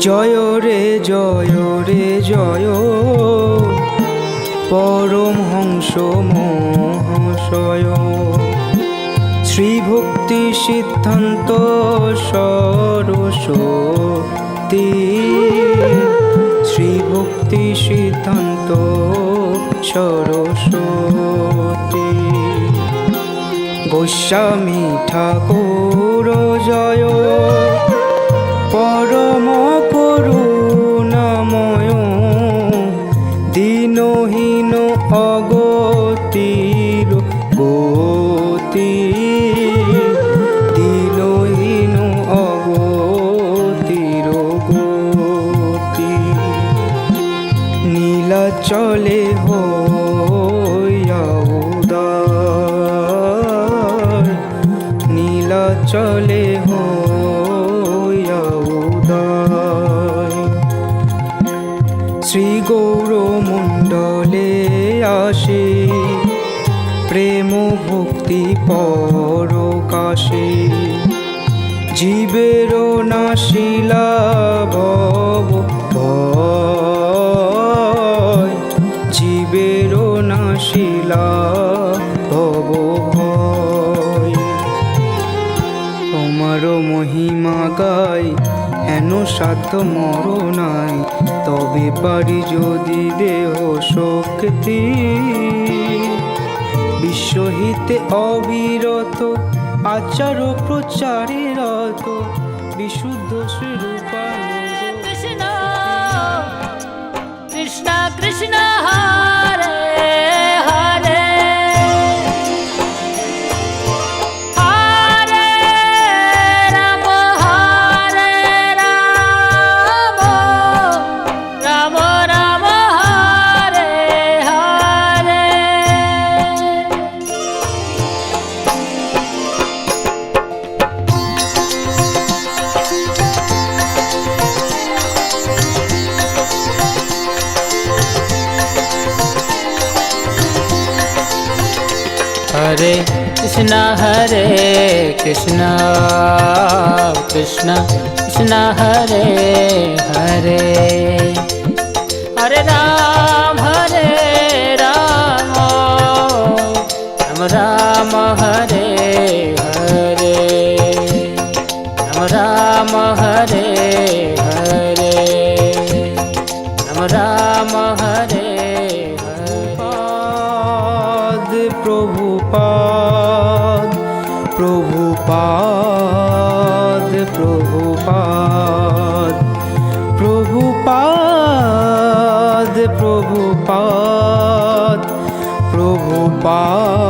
জয় রে জয় রে জয় পরমহংস মহাশয়। শ্রী ভক্তি সিদ্ধান্ত সরস্বতী, শ্রী ভক্তি সিদ্ধান্ত সরস্বতী। গোস্বামী ঠাকুর জয় পরম করুণাময়। দীনহীন অগতির গতি, দীনহীন অগতির গতি। নীলাচলে হইয়া উদার, নীলাচলে হইয়া উদার। শ্রী গৌরমণ্ডলে আসে প্রেম ভক্তি পরকাশে। জীবের নাশিলা ভব ভয়, জীবের নাশিলা ভব ভয়। তোমার মহিমা গাই হেন সাধ্য মর নাই, তবে পারি যদি দেহ শক্তি। বিশ্বহিতে অবিরত আচার প্রচারে রত, বিশুদ্ধ শ্রীরূপানুগ। কৃষ্ণ কৃষ্ণ কৃষ্ণ হরে হরে, হরে রাম হরে রাম, রাম রাম হরে হরে। हरे कृष्ण कृष्ण कृष्ण हरे हरे, हरे राम राम राम हरे हरे, राम राम हरे हरे, राम राम हरे प्रभुपाद प्रभुपाद प्रभुपाद प्रभुपाद प्रभुपाद प्रभुपाद